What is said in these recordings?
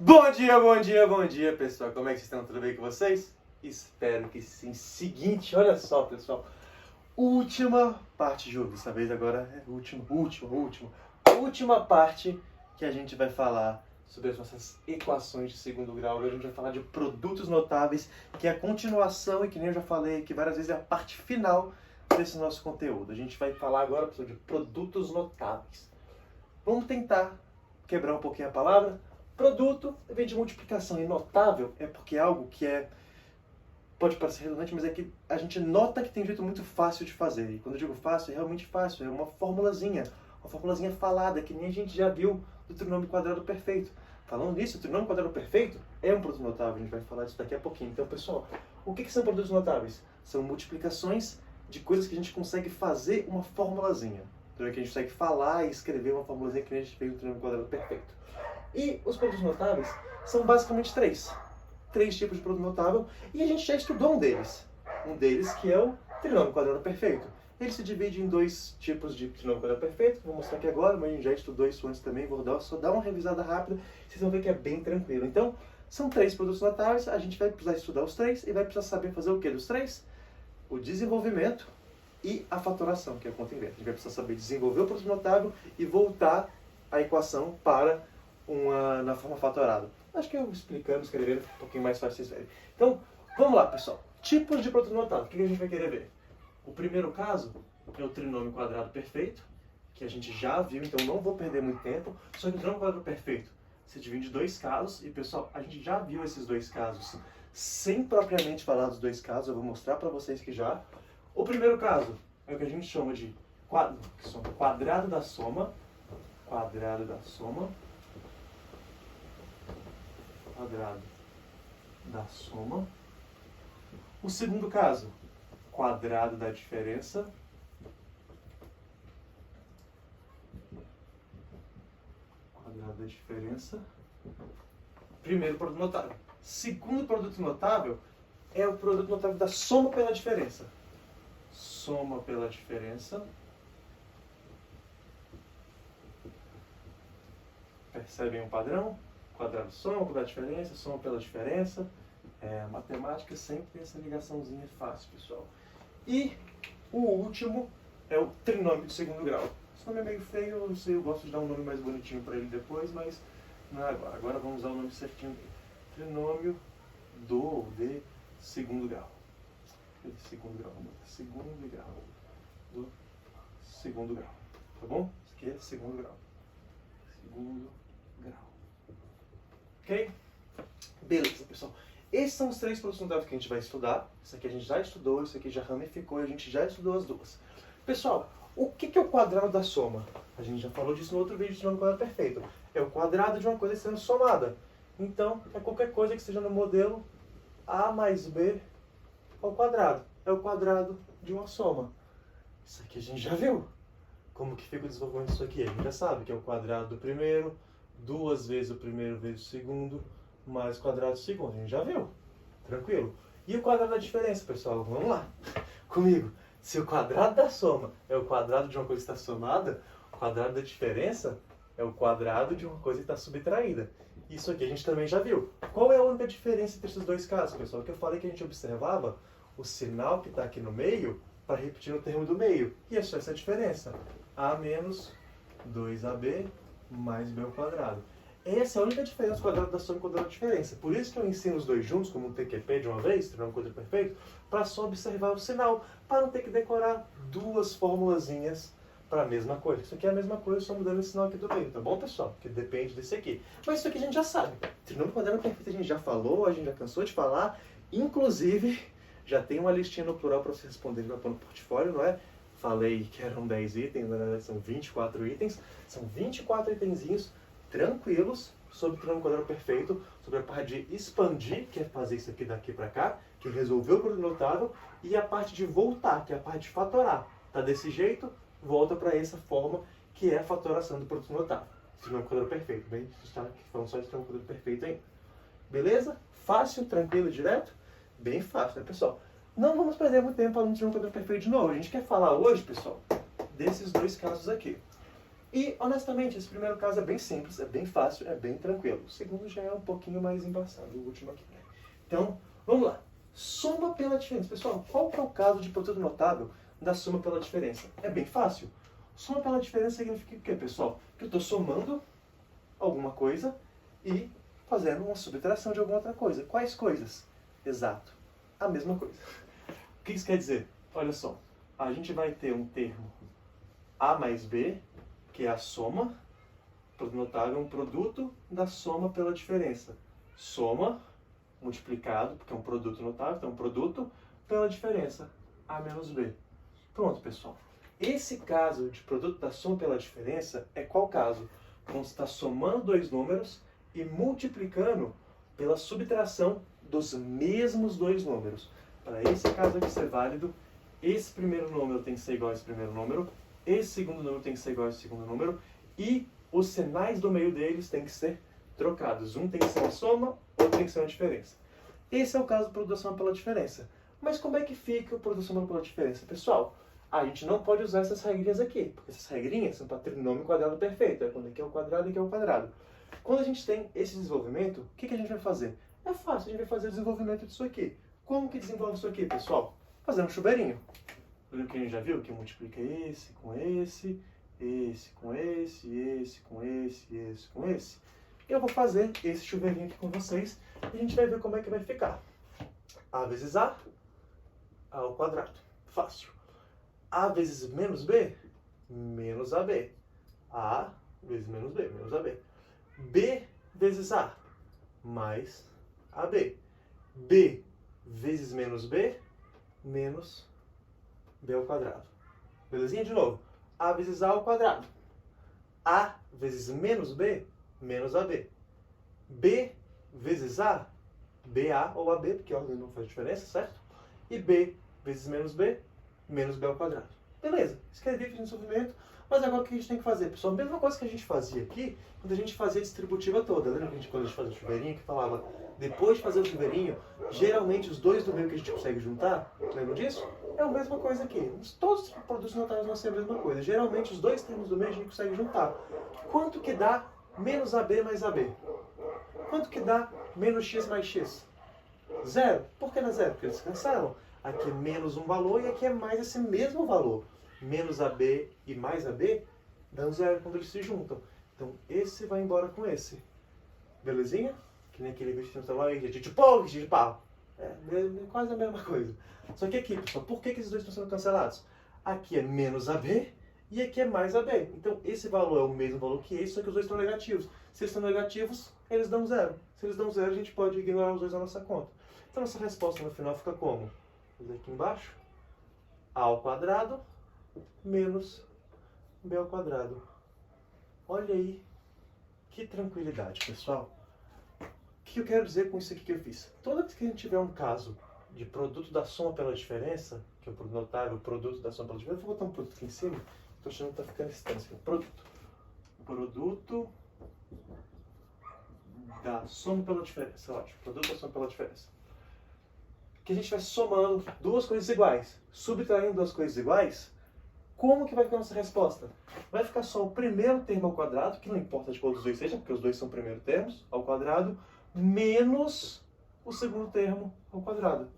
Bom dia, bom dia, bom dia, pessoal. Como é que vocês estão? Tudo bem com vocês? Espero que sim. Seguinte, olha só, pessoal. Última parte, Ju. Dessa vez agora é última parte que a gente vai falar sobre as nossas equações de segundo grau. Hoje a gente vai falar de produtos notáveis, que é a continuação e que nem eu já falei que várias vezes é a parte final desse nosso conteúdo. A gente vai falar agora, pessoal, de produtos notáveis. Vamos tentar quebrar um pouquinho a palavra. Produto vem de multiplicação, e notável é porque é algo que pode parecer redundante, mas é que a gente nota que tem um jeito muito fácil de fazer. E quando eu digo fácil, é realmente fácil, é uma formulazinha falada, que nem a gente já viu do trinômio quadrado perfeito. Falando nisso, o trinômio quadrado perfeito é um produto notável, a gente vai falar disso daqui a pouquinho. Então, pessoal, o que são produtos notáveis? São multiplicações de coisas que a gente consegue fazer uma formulazinha. Então, é que a gente consegue falar e escrever uma formulazinha que nem a gente fez no trinômio quadrado perfeito. E os produtos notáveis são basicamente três tipos de produto notável, e a gente já estudou um deles. Um deles que é o trinômio quadrado perfeito. Ele se divide em dois tipos de trinômio quadrado perfeito, vou mostrar aqui agora, mas a gente já estudou isso antes também, vou só dar uma revisada rápida, vocês vão ver que é bem tranquilo. Então, são três produtos notáveis, a gente vai precisar estudar os três e vai precisar saber fazer o que dos três? O desenvolvimento e a fatoração, que é a conta inversa. A gente vai precisar saber desenvolver o produto notável e voltar a equação para na forma fatorada. Acho que eu explicando, escrevendo, um pouquinho mais fácil vocês verem. Então, vamos lá, pessoal. Tipos de produto notável. O que a gente vai querer ver? O primeiro caso é o trinômio quadrado perfeito, que a gente já viu, então não vou perder muito tempo. Só que o trinômio quadrado perfeito se divide em dois casos, e pessoal, a gente já viu esses dois casos sem propriamente falar dos dois casos, eu vou mostrar para vocês que já. O primeiro caso é o que a gente chama de quadrado da soma, quadrado da soma, quadrado da soma. O segundo caso, quadrado da diferença. Quadrado da diferença. Primeiro produto notável. Segundo produto notável é o produto notável da soma pela diferença. Soma pela diferença. Percebem o padrão? Quadrado soma pela diferença, soma pela diferença. A matemática sempre tem essa ligaçãozinha fácil, pessoal. E o último é o trinômio de segundo grau. Esse nome é meio feio, eu não sei, eu gosto de dar um nome mais bonitinho para ele depois, mas não é agora. Agora vamos usar o nome certinho dele. Trinômio de segundo grau. De segundo grau, vamos botar segundo grau. Do segundo grau. Tá bom? Isso aqui é segundo grau. Segundo grau. Ok? Beleza, pessoal. Esses são os três produtos notáveis que a gente vai estudar. Isso aqui a gente já estudou, isso aqui já ramificou, a gente já estudou as duas. Pessoal, o que é o quadrado da soma? A gente já falou disso no outro vídeo, de um quadrado perfeito. É o quadrado de uma coisa sendo somada. Então, é qualquer coisa que esteja no modelo A mais B ao quadrado. É o quadrado de uma soma. Isso aqui a gente já viu. Como que fica o desenvolvimento disso aqui? A gente já sabe que é o quadrado do primeiro, duas vezes o primeiro vezes o segundo, mais o quadrado do segundo. A gente já viu. Tranquilo. E o quadrado da diferença, pessoal? Vamos lá. Comigo. Se o quadrado da soma é o quadrado de uma coisa que está somada, o quadrado da diferença é o quadrado de uma coisa que está subtraída. Isso aqui a gente também já viu. Qual é a única diferença entre esses dois casos, pessoal? Que eu falei que a gente observava o sinal que está aqui no meio para repetir no termo do meio. E é só essa diferença. A menos 2AB mais B ao quadrado. Essa é a única diferença do quadrado da soma e quadrado da diferença. Por isso que eu ensino os dois juntos, como um TQP de uma vez, trinômio quadrado perfeito, para só observar o sinal, para não ter que decorar duas formulazinhas para a mesma coisa. Isso aqui é a mesma coisa, só mudando esse sinal aqui do meio, tá bom, pessoal? Porque depende desse aqui. Mas isso aqui a gente já sabe. Trinômio quadrado perfeito a gente já falou, a gente já cansou de falar. Inclusive, já tem uma listinha no plural para você responder no portfólio, não é? Falei que eram 10 itens, na verdade são 24 itens. São 24 itenzinhos tranquilos sobre o trinômio quadrado perfeito, sobre a parte de expandir, que é fazer isso aqui daqui para cá, que é resolver o produto notável, e a parte de voltar, que é a parte de fatorar. Tá desse jeito, volta para essa forma, que é a fatoração do produto notável. Trinômio quadrado perfeito. Bem, a gente está aqui falando só de trinômio quadrado perfeito ainda. Beleza? Fácil, tranquilo, direto? Bem fácil, né, pessoal? Não vamos perder muito tempo falando de trinômio quadrado perfeito de novo. A gente quer falar hoje, pessoal, desses dois casos aqui. E, honestamente, esse primeiro caso é bem simples, é bem fácil, é bem tranquilo. O segundo já é um pouquinho mais embaçado, o último aqui, né? Então, vamos lá. Soma pela diferença. Pessoal, qual que é o caso de produto notável da soma pela diferença? É bem fácil. Soma pela diferença significa o quê, pessoal? Que eu estou somando alguma coisa e fazendo uma subtração de alguma outra coisa. Quais coisas? Exato. A mesma coisa. O que isso quer dizer? Olha só. A gente vai ter um termo A mais B, que é a soma. Produto notável é um produto da soma pela diferença. Soma multiplicado, porque é um produto notável, então é um produto pela diferença, A menos B. Pronto, pessoal. Esse caso de produto da soma pela diferença é qual caso? Quando você está somando dois números e multiplicando pela subtração dos mesmos dois números. Para esse caso aqui ser válido, esse primeiro número tem que ser igual a esse primeiro número, esse segundo número tem que ser igual a esse segundo número, e os sinais do meio deles têm que ser trocados. Um tem que ser uma soma, outro tem que ser uma diferença. Esse é o caso do produto da soma pela diferença. Mas como é que fica o produto da soma pela diferença? Pessoal, a gente não pode usar essas regrinhas aqui, porque essas regrinhas são para trinômio quadrado perfeito. É quando aqui é o quadrado e aqui é o quadrado. Quando a gente tem esse desenvolvimento, o que a gente vai fazer? É fácil, a gente vai fazer o desenvolvimento disso aqui. Como que desenvolve isso aqui, pessoal? Fazendo um chuveirinho. Lembra que a gente já viu que multiplica esse com esse, esse com esse, esse com esse, esse com esse? Eu vou fazer esse chuveirinho aqui com vocês e a gente vai ver como é que vai ficar. A vezes A ao quadrado. Fácil. A vezes menos B, menos AB. A vezes menos B, menos AB. B vezes A, mais AB. B vezes menos B, menos B ao quadrado. Belezinha? De novo. A vezes A ao quadrado. A vezes menos B, menos AB. B vezes A, BA ou AB, porque a ordem não faz diferença, certo? E B vezes menos B, menos B ao quadrado. Beleza, escrevi, fiz um desenvolvimento, mas agora o que a gente tem que fazer, pessoal? A mesma coisa que a gente fazia aqui, quando a gente fazia a distributiva toda. Lembra que quando a gente fazia o chuveirinho, que falava, depois de fazer o chuveirinho, geralmente os dois do meio que a gente consegue juntar, lembram disso? É a mesma coisa aqui. Todos os produtos notáveis vão ser a mesma coisa. Geralmente os dois termos do meio a gente consegue juntar. Quanto que dá menos AB mais AB? Quanto que dá menos x mais x? Zero. Por que não é zero? Porque eles cancelam. Aqui é menos um valor e aqui é mais esse mesmo valor. Menos AB e mais AB dão zero quando eles se juntam. Então esse vai embora com esse. Belezinha? Que nem aquele vídeo que tem lá, de pau. É quase a mesma coisa. Só que aqui, pessoal, por que esses dois estão sendo cancelados? Aqui é menos AB e aqui é mais AB. Então esse valor é o mesmo valor que esse, só que os dois estão negativos. Se eles estão negativos, eles dão zero. Se eles dão zero, a gente pode ignorar os dois na nossa conta. Então nossa resposta no final fica como? Vou fazer aqui embaixo. A ao quadrado menos B ao quadrado. Olha aí que tranquilidade, pessoal. O que eu quero dizer com isso aqui que eu fiz? Toda vez que a gente tiver um caso de produto da soma pela diferença, que é o produto notável, o produto da soma pela diferença, eu vou botar um produto aqui em cima, estou achando que está ficando estranho. Produto. Produto da soma pela diferença. Ótimo. Produto da soma pela diferença. Que a gente vai somando duas coisas iguais, subtraindo duas coisas iguais, como que vai ficar a nossa resposta? Vai ficar só o primeiro termo ao quadrado, que não importa de qual dos dois seja, porque os dois são primeiro termos, ao quadrado, menos o segundo termo ao quadrado.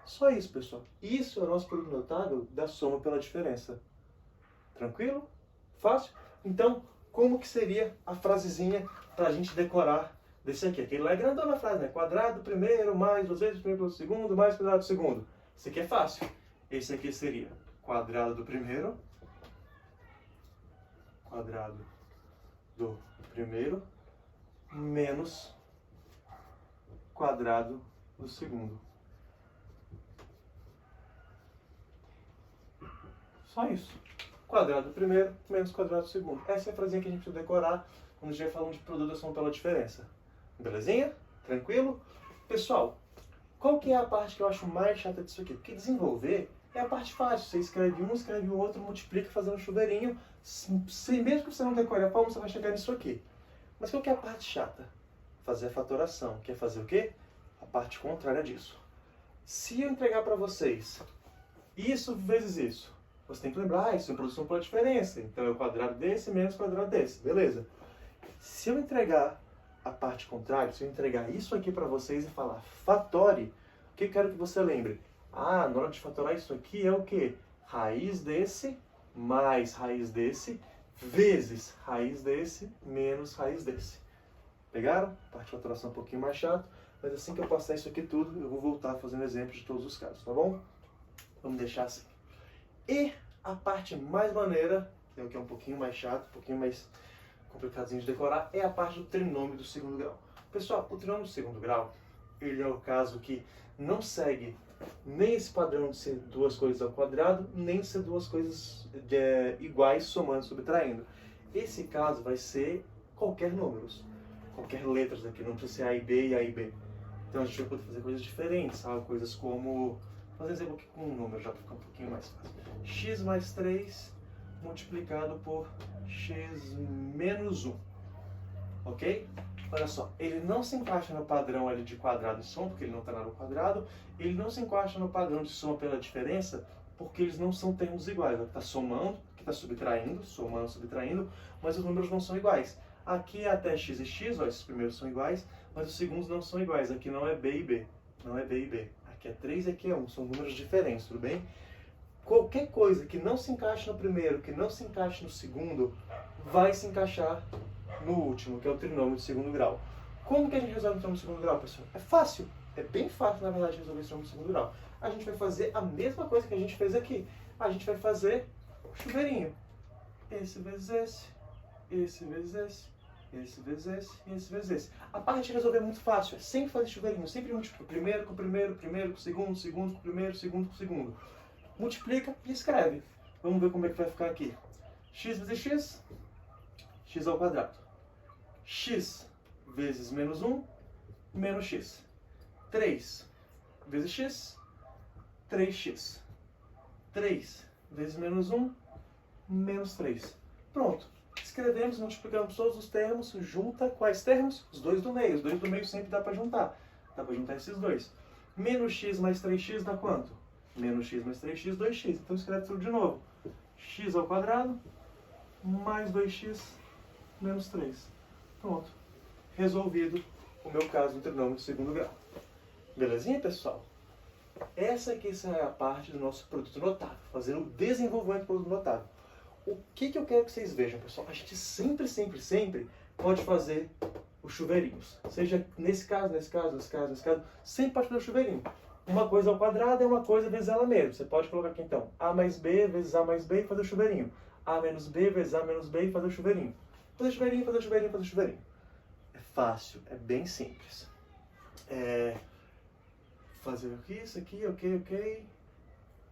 Só isso, pessoal. Isso é o nosso produto notável da soma pela diferença. Tranquilo? Fácil? Então, como que seria a frasezinha para a gente decorar desse aqui? Aquele lá é grandão na frase, né? Quadrado primeiro, mais duas vezes primeiro pelo segundo, mais quadrado do segundo. Esse aqui é fácil. Esse aqui seria quadrado do primeiro, menos quadrado do segundo. Só isso. Quadrado do primeiro, menos quadrado do segundo. Essa é a frasinha que a gente precisa decorar quando a gente vai falando de produto da soma pela diferença. Belezinha? Tranquilo? Pessoal, qual que é a parte que eu acho mais chata disso aqui? Porque desenvolver é a parte fácil. Você escreve um, escreve o outro, multiplica fazendo um chuveirinho. Mesmo que você não decore a forma, você vai chegar nisso aqui. Mas qual que é a parte chata? Fazer a fatoração. Quer fazer o quê? A parte contrária disso. Se eu entregar para vocês isso vezes isso, você tem que lembrar, isso é produção pela diferença. Então é o quadrado desse menos o quadrado desse. Beleza. Se eu entregar a parte contrária, se eu entregar isso aqui para vocês e falar fatore, o que eu quero que você lembre? Ah, na hora de fatorar isso aqui é o quê? Raiz desse mais raiz desse vezes raiz desse menos raiz desse. Pegaram? Parte de fatoração um pouquinho mais chato, mas assim que eu passar isso aqui tudo, eu vou voltar fazendo exemplos de todos os casos, tá bom? Vamos deixar assim. E a parte mais maneira, que é o que é um pouquinho mais chato, um pouquinho mais complicadinho de decorar, é a parte do trinômio do segundo grau. Pessoal, o trinômio do segundo grau, ele é o caso que não segue nem esse padrão de ser duas coisas ao quadrado, nem ser duas coisas iguais somando e subtraindo. Esse caso vai ser qualquer números, qualquer letras aqui, não precisa ser A e B e A e B. Então a gente vai poder fazer coisas diferentes, sabe? Coisas como, fazer exemplo aqui com um número, já para ficar um pouquinho mais fácil. X mais 3 multiplicado por x menos 1. Ok? Olha só, ele não se encaixa no padrão ali de quadrado e soma, porque ele não está no quadrado. Ele não se encaixa no padrão de soma pela diferença, porque eles não são termos iguais. Aqui está somando, aqui está subtraindo, somando, subtraindo, mas os números não são iguais. Aqui é até x e x, ó, esses primeiros são iguais, mas os segundos não são iguais. Aqui não é b e b, não é b e b. Aqui é 3 e aqui é 1, são números diferentes, tudo bem? Qualquer coisa que não se encaixe no primeiro, que não se encaixe no segundo, vai se encaixar no último, que é o trinômio de segundo grau. Como que a gente resolve o trinômio de segundo grau, pessoal? É fácil. É bem fácil, na verdade, resolver esse trinômio de segundo grau. A gente vai fazer a mesma coisa que a gente fez aqui. A gente vai fazer o chuveirinho. Esse vezes esse, esse vezes esse, esse vezes esse e esse vezes esse. A parte de resolver é muito fácil. É sempre fazer chuveirinho. Sempre multiplica primeiro com o primeiro, primeiro com o segundo, segundo com o primeiro, segundo com o segundo. Multiplica e escreve. Vamos ver como é que vai ficar aqui. X vezes x, x ao quadrado. X vezes menos 1, menos x. 3 vezes x, 3x. 3 vezes menos 1, menos 3. Pronto. Escrevemos, multiplicamos todos os termos, junta quais termos? Os dois do meio. Os dois do meio sempre dá para juntar. Dá para juntar esses dois. Menos x mais 3x dá quanto? Menos x mais 3x, 2x. Então escreve tudo de novo. X ao quadrado mais 2x menos 3. Pronto. Resolvido o meu caso do trinômio de segundo grau. Belezinha, pessoal? Essa é a parte do nosso produto notável. Fazer o desenvolvimento do produto notável. O que eu quero que vocês vejam, pessoal? A gente sempre, sempre, sempre pode fazer os chuveirinhos. Seja nesse caso, nesse caso, nesse caso, nesse caso, sempre pode fazer o chuveirinho. Uma coisa ao quadrado é uma coisa vezes ela mesma. Você pode colocar aqui então A mais B vezes A mais B e fazer o chuveirinho. A menos B vezes A menos B e fazer o chuveirinho. Fazer chuveirinho, fazer chuveirinho, fazer chuveirinho. É fácil, é bem simples. Fazer aqui, isso aqui, ok.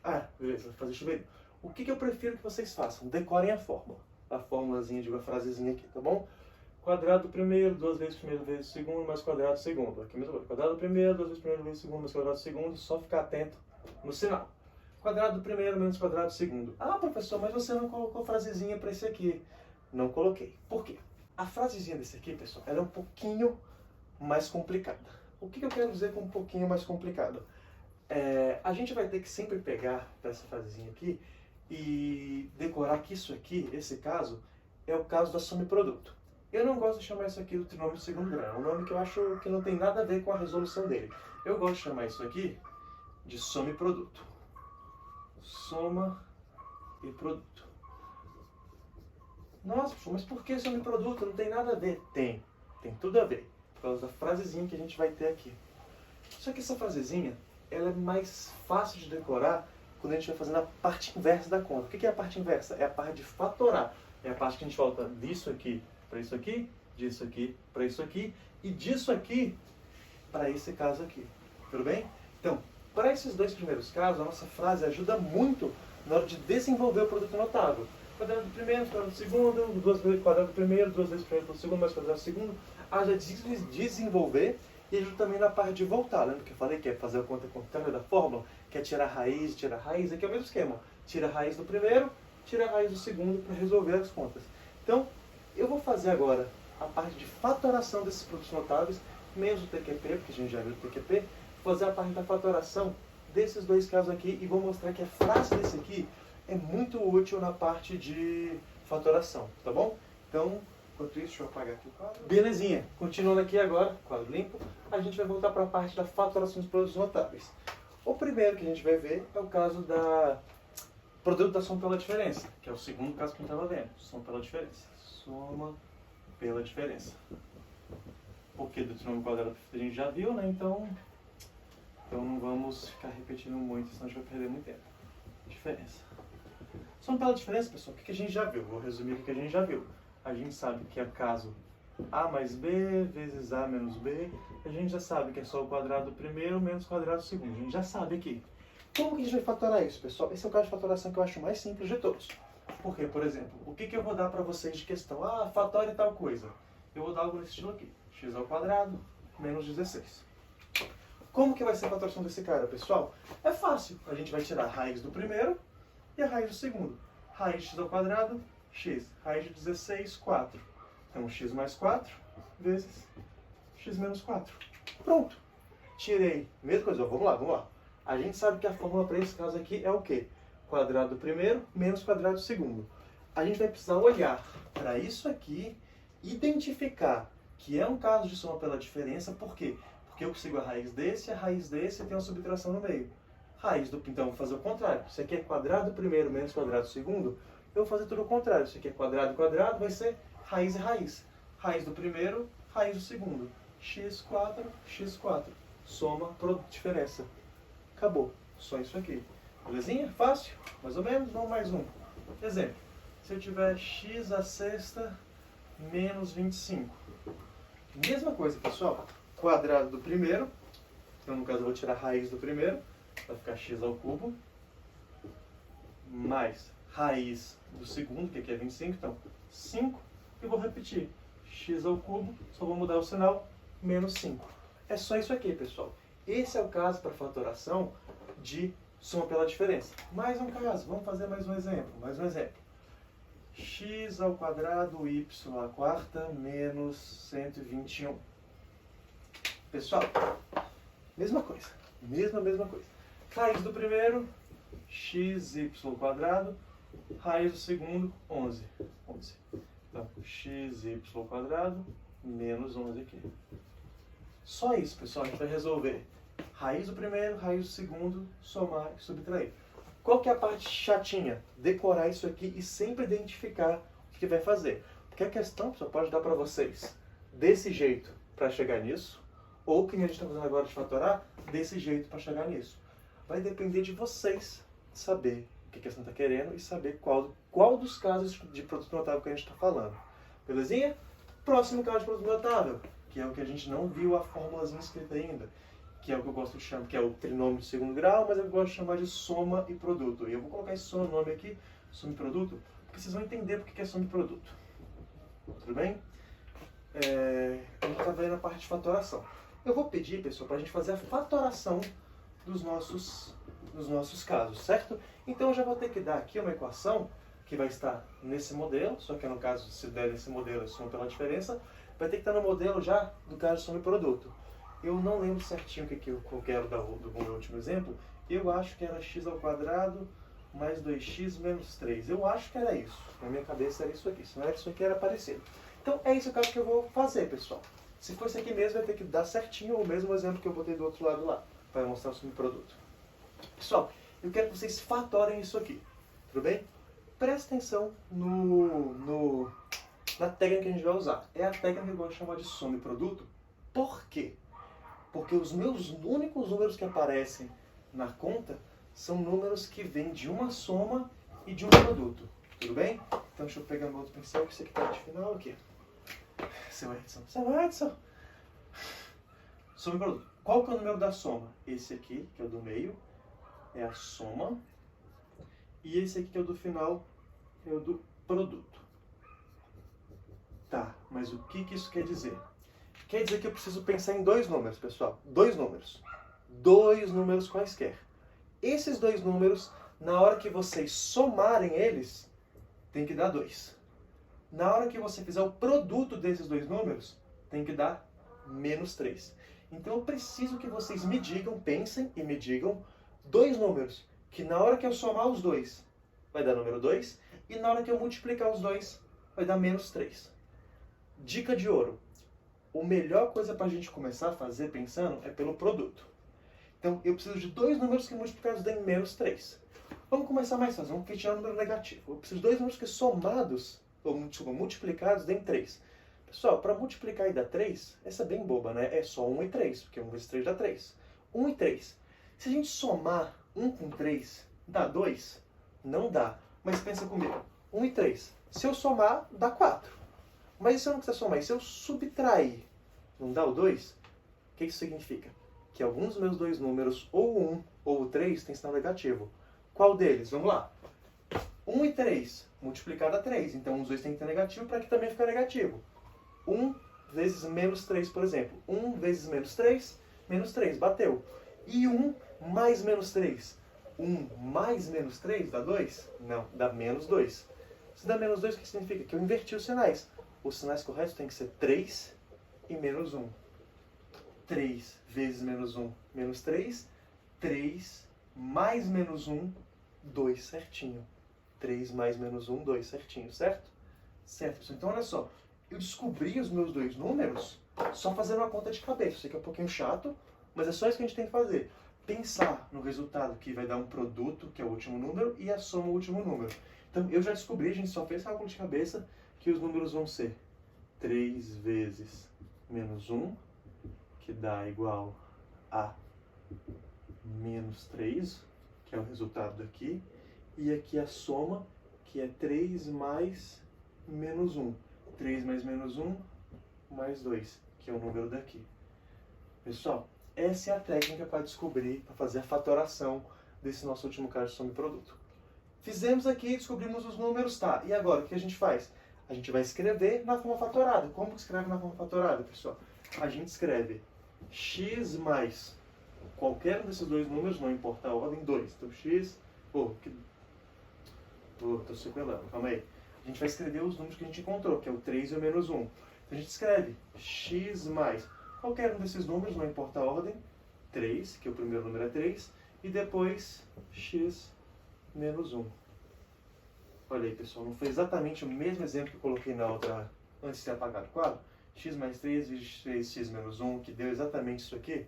Ah, beleza, vou fazer chuveirinho. O que eu prefiro que vocês façam? Decorem a fórmula. A formulazinha de uma frasezinha aqui, tá bom? Quadrado do primeiro, 2 vezes primeiro vezes segundo, mais quadrado do segundo. Aqui mesmo, quadrado do primeiro, 2 vezes primeiro vezes segundo, mais quadrado do segundo. Só ficar atento no sinal. Quadrado do primeiro menos quadrado do segundo. Ah, professor, mas você não colocou frasezinha para esse aqui. Não coloquei. Por quê? A frasezinha desse aqui, pessoal, ela é um pouquinho mais complicada. O que eu quero dizer com um pouquinho mais complicado? A gente vai ter que sempre pegar essa frasezinha aqui e decorar que isso aqui, esse caso, é o caso da soma e produto. Eu não gosto de chamar isso aqui do trinômio de segundo grau. É um nome que eu acho que não tem nada a ver com a resolução dele. Eu gosto de chamar isso aqui de soma e produto. Soma e produto. Nossa, mas por que soma e produto? Não tem nada a ver. Tem tudo a ver. Por causa da frasezinha que a gente vai ter aqui. Só que essa frasezinha, ela é mais fácil de decorar quando a gente vai fazendo a parte inversa da conta. O que é a parte inversa? É a parte de fatorar. É a parte que a gente volta disso aqui para isso aqui, disso aqui para isso aqui e disso aqui para esse caso aqui. Tudo bem? Então, para esses dois primeiros casos, a nossa frase ajuda muito na hora de desenvolver o produto notável. Quadrado do primeiro, quadrado do segundo, duas vezes quadrado do primeiro, duas vezes primeiro pelo segundo, mais quadrado do segundo. Haja desenvolver e ajuda também na parte de voltar. Lembra que eu falei que é fazer a conta contrária da fórmula? Que é tirar raiz. Aqui é o mesmo esquema. Tira a raiz do primeiro, tira a raiz do segundo para resolver as contas. Então, eu vou fazer agora a parte de fatoração desses produtos notáveis, menos o TQP, porque a gente já viu o TQP. Vou fazer a parte da fatoração desses dois casos aqui e vou mostrar que a frase desse aqui é muito útil na parte de fatoração, tá bom? Então, enquanto isso, deixa eu apagar aqui o quadro. Belezinha, continuando aqui agora, quadro limpo, a gente vai voltar para a parte da fatoração dos produtos notáveis. O primeiro que a gente vai ver é o caso da produto da soma pela diferença, que é o segundo caso que a gente estava vendo, soma pela diferença. Soma pela diferença. Porque do trinômio quadrado a gente já viu, né? Então não vamos ficar repetindo muito, senão a gente vai perder muito tempo. Diferença. Soma pela diferença, pessoal, o que a gente já viu? Vou resumir o que a gente já viu. A gente sabe que é caso A mais B vezes A menos B. A gente já sabe que é só o quadrado do primeiro menos o quadrado do segundo. A gente já sabe aqui. Como que a gente vai fatorar isso, pessoal? Esse é o caso de fatoração que eu acho mais simples de todos. Porque, por exemplo, o que eu vou dar para vocês de questão? Ah, fatore tal coisa. Eu vou dar algo nesse estilo aqui. X ao quadrado menos 16. Como que vai ser a fatoração desse cara, pessoal? É fácil. A gente vai tirar a raiz do primeiro e a raiz do segundo. Raiz de x ao quadrado, x. Raiz de 16, 4. Então, x mais 4 vezes x menos 4. Pronto. Tirei. Mesma coisa. Vamos lá. A gente sabe que a fórmula para esse caso aqui é o quê? Quadrado do primeiro menos quadrado do segundo. A gente vai precisar olhar para isso aqui, identificar que é um caso de soma pela diferença. Por quê? Porque eu consigo a raiz desse e tem uma subtração no meio. Então, eu vou fazer o contrário. Isso aqui é quadrado do primeiro menos quadrado do segundo. Eu vou fazer tudo o contrário. Isso aqui é quadrado, quadrado, vai ser raiz e raiz. Raiz do primeiro, raiz do segundo. x4, x4. Soma, produto, diferença. Acabou. Só isso aqui. Belezinha? Fácil? Mais ou menos? Vamos mais um. Exemplo. Se eu tiver x à sexta menos 25. Mesma coisa, pessoal. Quadrado do primeiro. Então, no caso, eu vou tirar a raiz do primeiro. Vai ficar x ao cubo. Mais raiz do segundo, que aqui é 25. Então, 5. E vou repetir. X ao cubo. Só vou mudar o sinal. Menos 5. É só isso aqui, pessoal. Esse é o caso para fatoração de soma pela diferença. Mais um caso. Vamos fazer mais um exemplo. X ao quadrado y à quarta menos 121. Pessoal, mesma coisa. Mesma coisa. Raiz do primeiro, xy ao quadrado. Raiz do segundo, 11. Então, xy ao quadrado menos 11 aqui. Só isso, pessoal. A gente vai resolver raiz do primeiro, raiz do segundo, somar e subtrair. Qual que é a parte chatinha? Decorar isso aqui e sempre identificar o que vai fazer. Porque a questão só pode dar para vocês desse jeito para chegar nisso, ou que a gente está fazendo agora de fatorar, desse jeito para chegar nisso. Vai depender de vocês saber o que a questão está querendo e saber qual dos casos de produto notável que a gente está falando. Belezinha? Próximo caso de produto notável, que é o que a gente não viu a formulazinha escrita ainda, que é o que eu gosto de chamar, que é o trinômio de segundo grau, mas eu gosto de chamar de soma e produto. E eu vou colocar esse nome aqui, soma e produto, porque vocês vão entender porque é soma e produto. Tudo bem? A gente está vendo a parte de fatoração. Eu vou pedir, pessoal, para a gente fazer a fatoração dos nossos casos, certo? Então eu já vou ter que dar aqui uma equação que vai estar nesse modelo, só que no caso, se der nesse modelo, é soma pela diferença, vai ter que estar no modelo já do caso de soma e produto. Eu não lembro certinho qual que era do meu último exemplo. Eu acho que era x ao quadrado mais 2x menos 3. Eu acho que era isso. Na minha cabeça era isso aqui. Se não era isso aqui, era parecido. Então, é esse o caso que eu vou fazer, pessoal. Se for esse aqui mesmo, vai ter que dar certinho o mesmo exemplo que eu botei do outro lado lá, para mostrar o subproduto. Pessoal, eu quero que vocês fatorem isso aqui. Tudo bem? Presta atenção na técnica que a gente vai usar. É a técnica que eu gosto de chamar de soma e produto. Por quê? Porque os meus únicos números que aparecem na conta são números que vêm de uma soma e de um produto. Tudo bem? Então deixa eu pegar meu outro pincel, que esse aqui está de final aqui. Seu Edson. Soma e produto. Qual que é o número da soma? Esse aqui, que é o do meio, é a soma. E esse aqui, que é o do final, é o do produto. Tá, mas o que isso quer dizer? Quer dizer que eu preciso pensar em dois números, pessoal. Dois números. Dois números quaisquer. Esses dois números, na hora que vocês somarem eles, tem que dar 2. Na hora que você fizer o produto desses dois números, tem que dar menos 3. Então eu preciso que vocês me digam, pensem e me digam, dois números, que na hora que eu somar os dois, vai dar número 2. E na hora que eu multiplicar os dois, vai dar menos 3. Dica de ouro. A melhor coisa para a gente começar a fazer pensando é pelo produto. Então, eu preciso de dois números que multiplicados deem menos 3. Vamos começar mais fácil. Vamos tirar um número negativo. Eu preciso de dois números que somados, ou multiplicados, deem 3. Pessoal, para multiplicar e dar 3, essa é bem boba, né? É só 1 e 3, porque 1 vezes 3 dá 3. 1 e 3. Se a gente somar 1 com 3, dá 2? Não dá. Mas pensa comigo. 1 e 3. Se eu somar, dá 4. Mas e se eu não quiser somar? E se eu subtrair? Não dá o 2? O que isso significa? Que alguns dos meus dois números, ou o 1 ou o 3, tem sinal negativo. Qual deles? Vamos lá. 1 e 3 multiplicado a 3. Então, os dois têm que ter negativo para que também fique negativo. 1 vezes menos 3, por exemplo. 1 vezes menos 3, bateu. E 1 mais menos 3. 1 mais menos 3 dá 2? Não, dá menos 2. Se dá menos 2, o que significa? Que eu inverti os sinais. Os sinais corretos têm que ser 3 e menos 1. 3 vezes menos 1, menos 3. 3 mais menos 1, 2 certinho. 3 mais menos 1, 2 certinho, certo? Certo, pessoal. Então, olha só. Eu descobri os meus dois números só fazendo uma conta de cabeça. Eu sei que é um pouquinho chato, mas é só isso que a gente tem que fazer. Pensar no resultado que vai dar um produto, que é o último número, e a soma, o último número. Então, eu já descobri, a gente só fez cálculo de cabeça, que os números vão ser 3 vezes menos 1, que dá igual a menos 3, que é o resultado daqui, e aqui a soma, que é 3 mais menos 1. 3 mais menos 1, mais 2, que é o número daqui. Pessoal, essa é a técnica para descobrir, para fazer a fatoração desse nosso último caso de soma e produto. Fizemos aqui, descobrimos os números, tá? E agora, o que a gente faz? A gente vai escrever na forma fatorada. Como que escreve na forma fatorada, pessoal? A gente escreve x mais qualquer um desses dois números, não importa a ordem, 2. Então, x... tô sequelando, calma aí. A gente vai escrever os números que a gente encontrou, que é o 3 e o menos 1. Então, a gente escreve x mais qualquer um desses números, não importa a ordem, 3, que o primeiro número é 3, e depois x menos 1. Olha aí, pessoal, não foi exatamente o mesmo exemplo que eu coloquei na outra, antes de ter apagado o quadro? X mais 3 vezes 3x menos 1, que deu exatamente isso aqui.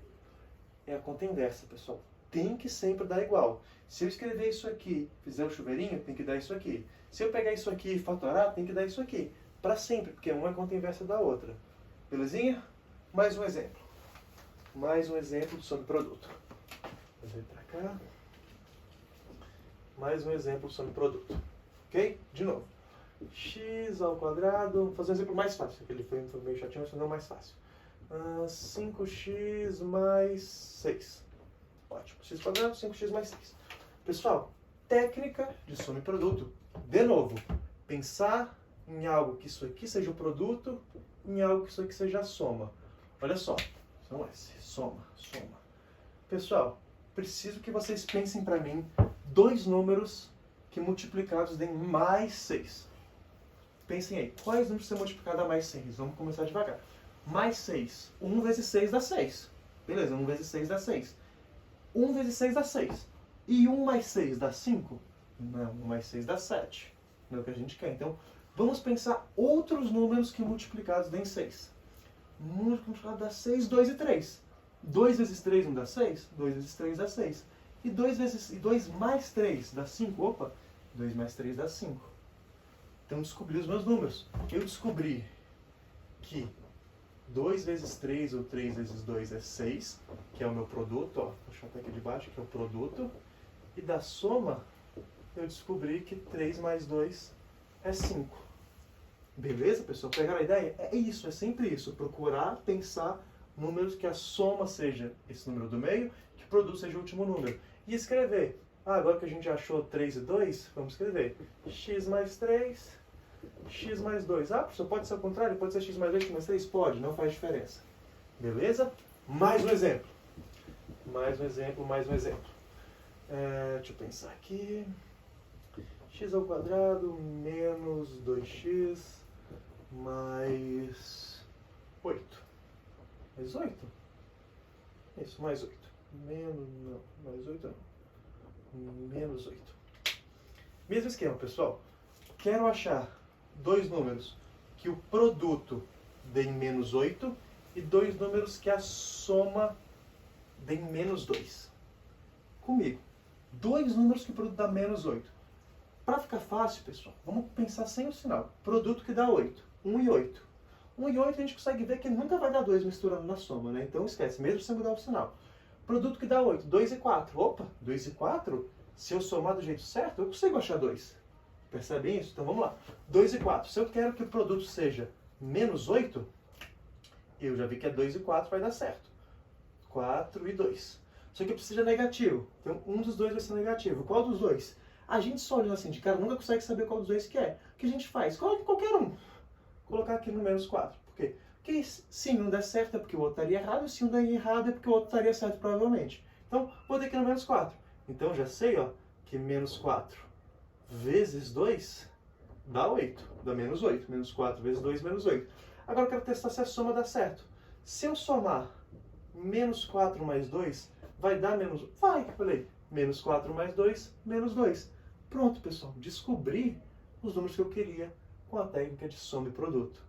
É a conta inversa, pessoal. Tem que sempre dar igual. Se eu escrever isso aqui, fizer o chuveirinho, tem que dar isso aqui. Se eu pegar isso aqui e fatorar, tem que dar isso aqui. Para sempre, porque uma é a conta inversa da outra. Belezinha? Mais um exemplo. Mais um exemplo de sobreproduto. Vou fazer para cá. Mais um exemplo de sobreproduto. Ok? De novo. X ao quadrado. Vou fazer um exemplo mais fácil. Ele foi meio chatinho, mas não mais fácil. 5x mais 6. Ótimo. X quadrado, 5x mais 6. Pessoal, técnica de soma e produto. De novo, pensar em algo que isso aqui seja o produto, em algo que isso aqui seja a soma. Olha só. São S. Soma, soma. Pessoal, preciso que vocês pensem para mim dois números que multiplicados deem mais 6. Pensem aí, quais números ser multiplicados a mais 6? Vamos começar devagar. Mais 6. 1 vezes 6 dá 6. Beleza, 1 vezes 6 dá 6. 1 vezes 6 dá 6. E 1 mais 6 dá 5? Não, 1 mais 6 dá 7. Não é o que a gente quer. Então, vamos pensar outros números que multiplicados deem 6. Número que multiplicado dá 6, 2 e 3. 2 vezes 3 não dá 6? 2 vezes 3 dá 6. E 2 mais 3 dá 5? Opa, 2 mais 3 dá 5. Então, descobri os meus números. Eu descobri que 2 vezes 3 ou 3 vezes 2 é 6, que é o meu produto, ó. Vou deixar até aqui de baixo, que é o produto. E da soma, eu descobri que 3 mais 2 é 5. Beleza, pessoal? Pegaram a ideia? É isso, é sempre isso. Procurar pensar números que a soma seja esse número do meio, que o produto seja o último número. E escrever. Agora que a gente já achou 3 e 2, vamos escrever. X mais 3, x mais 2. Professor, pode ser o contrário? Pode ser x mais 2, x mais 3? Pode, não faz diferença. Beleza? Mais um exemplo. Mais um exemplo, mais um exemplo. Deixa eu pensar aqui. X ao quadrado menos 2x mais 8. Mais 8? Isso, mais 8. Menos, não, mais 8 não. Menos 8. Mesmo esquema, pessoal. Quero achar dois números que o produto dê menos 8 e dois números que a soma dê menos 2. Comigo. Dois números que o produto dá menos 8. Para ficar fácil, pessoal, vamos pensar sem o sinal. Produto que dá 8. 1 e 8. 1 e 8 a gente consegue ver que nunca vai dar 2 misturando na soma, né? Então esquece, mesmo sem mudar o sinal. Produto que dá 8. 2 e 4. Opa, 2 e 4, se eu somar do jeito certo, eu consigo achar 2. Percebem isso? Então vamos lá. 2 e 4. Se eu quero que o produto seja menos 8, eu já vi que é 2 e 4 vai dar certo. 4 e 2. Só que eu preciso de negativo. Então um dos dois vai ser negativo. Qual dos dois? A gente só olhando assim de cara nunca consegue saber qual dos dois que é. O que a gente faz? Coloque qualquer um. Colocar aqui no menos 4. Por quê? Porque se um der certo é porque o outro estaria errado, e se um der errado é porque o outro estaria certo provavelmente. Então, vou ter aqui no menos 4. Então já sei, ó, que menos 4 vezes 2 dá 8. Dá menos 8. Menos 4 vezes 2, menos 8. Agora eu quero testar se a soma dá certo. Se eu somar menos 4 mais 2, vai dar menos... Vai, falei. Menos 4 mais 2, menos 2. Pronto, pessoal. Descobri os números que eu queria com a técnica de soma e produto.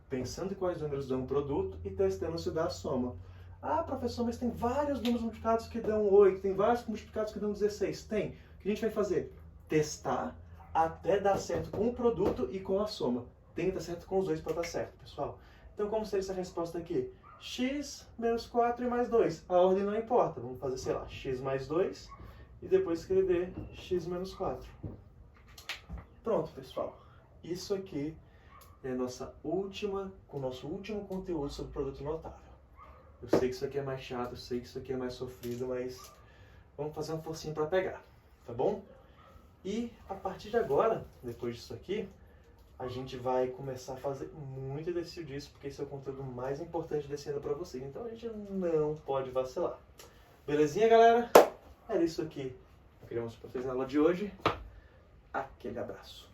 Pensando em quais números dão um produto e testando se dá a soma. Ah, professor, mas tem vários números multiplicados que dão 8, tem vários multiplicados que dão 16. Tem. O que a gente vai fazer? Testar até dar certo com o produto e com a soma. Tem que dar certo com os dois para dar certo, pessoal. Então, como seria essa resposta aqui? X menos 4 e mais 2. A ordem não importa. Vamos fazer, sei lá, x mais 2 e depois escrever x menos 4. Pronto, pessoal. Isso aqui é o nosso último conteúdo sobre produto notável. Eu sei que isso aqui é mais chato, eu sei que isso aqui é mais sofrido, mas vamos fazer uma forcinha para pegar, tá bom? E a partir de agora, depois disso aqui, a gente vai começar a fazer muito exercício disso, porque esse é o conteúdo mais importante desse ano para vocês. Então a gente não pode vacilar. Belezinha, galera? Era isso aqui que eu queria mostrar para vocês na aula de hoje. Aquele abraço.